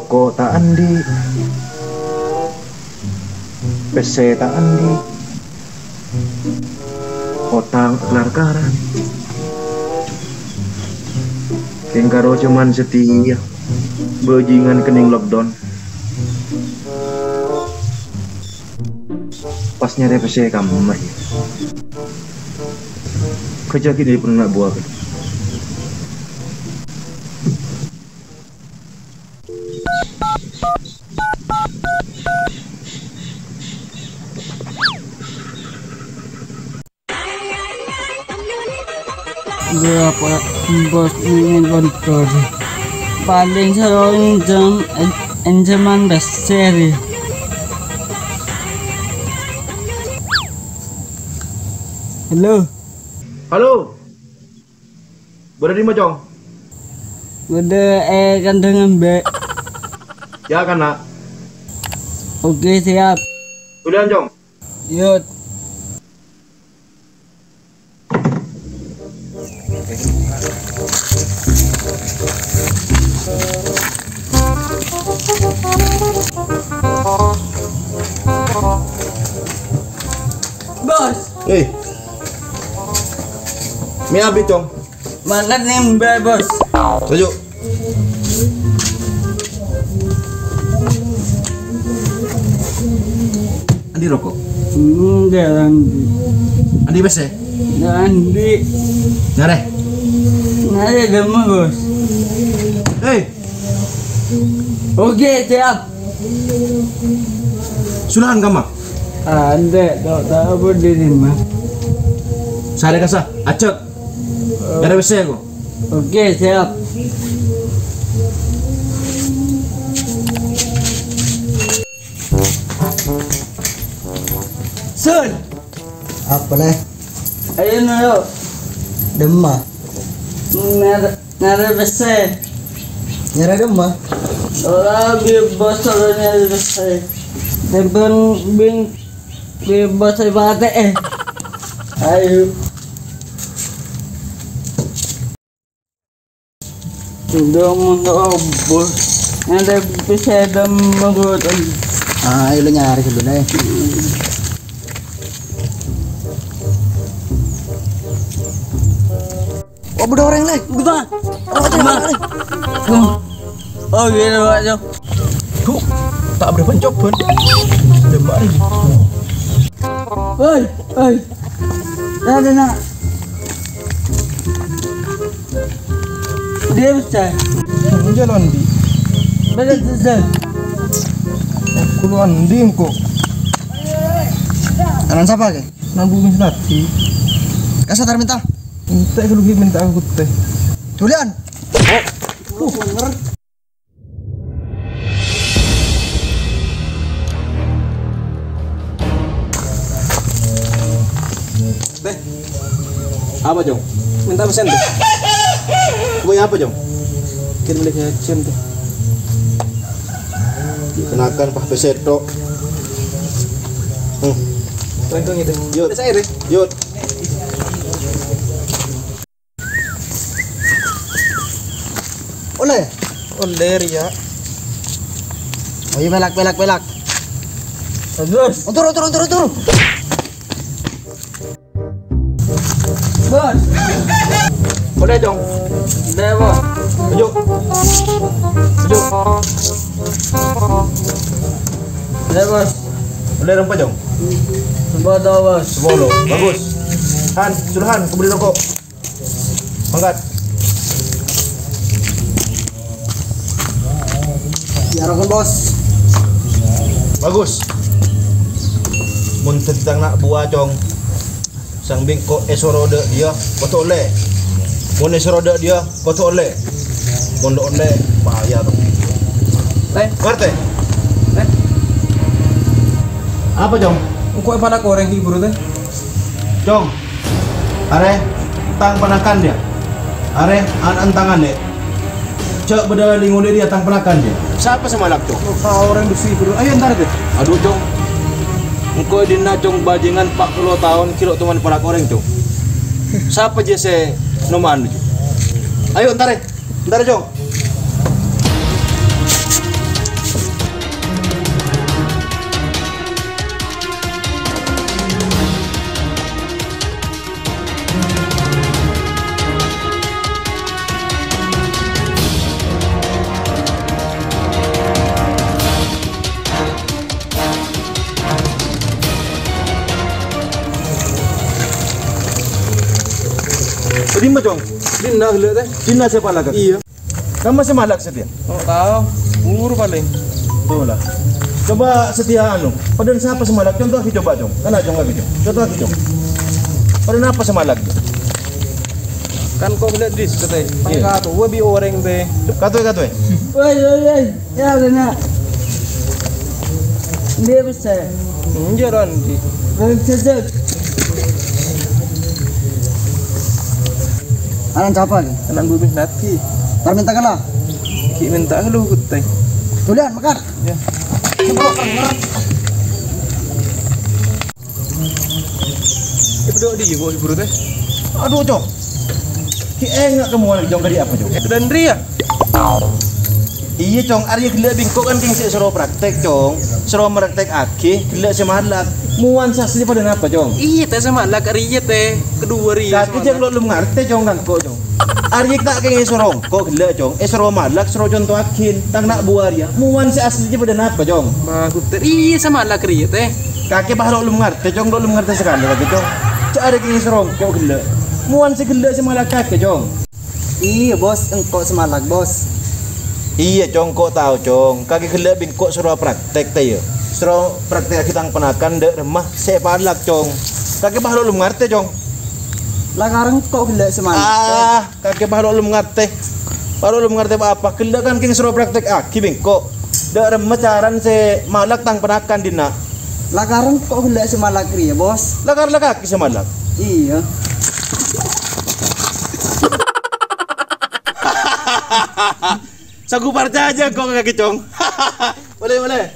rokok tak andi, PC tak andi, otang kelar-karan. Kengkaro cuman setia, bajingan kening lockdown. Pas nyari PC kamar, kerja gini pun nak buat. Berapa bos ingin kontrol paling sering jam ancaman besar. Halo, berada di mana, Cong? Udah kan dengan baik. Ya kan nak? Oke siap. Udah Cong? Yuk. Bos. Mie habis, Cong. Makan nimba bos. Sejuk. Andi rokok. Enggak Andi. Andi PC. Andi. Ngare. Ngare demo bos. Oke siap. Sulahan kamu? Ada, tak apa di rumah. Saya kasah, acet. Ngare PC aku. Oke siap. Sun. Apa nih? Ayo nayo. Demah. Ngare besar. Nyara demah. Orang bebas orangnya besar. Tempen bebas banget Ayo. Sudah mau bos. Ada bisa ada mengut. Ayo lu nyari dulu nih. Oh, udah orang nih. Gimana? Gimana? Oh gitu aja. Tuh, tak berapa coba. Demak ini. Oi. Ada nak. Dia bisa. Jalan di. Beda saja. Kulo andi kok. Anan siapa ke? Nabungin lagi. Kasar minta. Minta kalau minta aku teh. Julian. Bener. Apa Jong? Minta pesen tuh. Punya apa Jong? Kirim link action tuh. Kenakan Pak Peseto. Rengkong itu. Yuk. Saya deh. Yuk. Oleh. Oleh ya. Ayo pelak. Terus. Turun. Bos. Udah Jong. Udah bos. Maju. Udah bos. Udah rempah Jong. Sebot bos. 10. Bagus. Han, Sulhan, kau beli rokok. Angkat. Ya rokok bos. Bagus. Mun tentang nak buah Jong. Sang bingko esorode dia kotor oleh. Mun esorode dia kotor oleh. Pondok oleh bahaya tuh. Ngerti? Apa Jong? Kok panak orang ki buru teh? Jong. Are tang panakan dia. Are an tangan deh. Cek beda lingun dia tang panakan dia. Siapa semalak Jong? Kau orang besi buru. Ayo ntar deh. Aduh Jong. Engkau dina Jong bajingan 40 tahun kilo teman para koreng Jong. Siapa je se noman Jong? Ayo ntar Jong. Terima Cong. Dina gila teh. Dina siapa lagi? Iya. Kamu masih malak setia? Oh tahu. Buru paling. Tuh lah. Coba setia anu. Pada siapa semalak? Contoh lagi coba Cong. Kan Cong lagi Cong. Contoh lagi Cong. Pada apa semalak? Kan kau lihat dis teh. Iya. Pangkat tuh bi orang teh. Katoi. Woi, ya benar. Dia bisa. Jalan di. Bercecek. Anan siapa lagi? Anak gue minat ki. Perminta kalah. Ki minta lu teh. Tulian makan. Ya. Ibu di ibu buru teh. Aduh Cong. Ki enggak kamu lagi Cong kali apa Cong? Dan Ria. Iya Cong, Arya gila bingkok kan king seru praktek Cong. Seru praktek aki, gila semalak. Muan sasli pada apa Cong? Iya teh sama lah Ria teh. Kedua Ria. Kaki jeng lo belum ngerti Cong kan kok Cong. Arya tak king seru kok gila Cong. Seru malak, seru contoh akin. Tang nak buar ya. Muan si asli pada apa Cong? Bagus teh. Iya sama lah Ria teh. Kaki bah lo belum ngerti Cong, lo belum ngerti sekali kaki Cong. Cak ada king seru kok gila. Muan si gila semalak kaki Cong. Iya bos, engkau semalak bos. Iya Cong, kok tahu Cong. Kaki gila bingkok seru praktek teh ya. Seru praktek kita penakan dek remah sepalak Cong. Kaki bah lo belum ngerti Cong. Lakarang kok gila semalak. Kaki bah lo belum ngerti. Baru belum ngerti apa. Gila kan king seru praktek aki bingkok. Dek remah caran se malak tang penakan dina. Lakarang kok gila semalak ria bos. Lakar kaki semalak. Iya. Sagu parca aja kok kaki Cong. Boleh.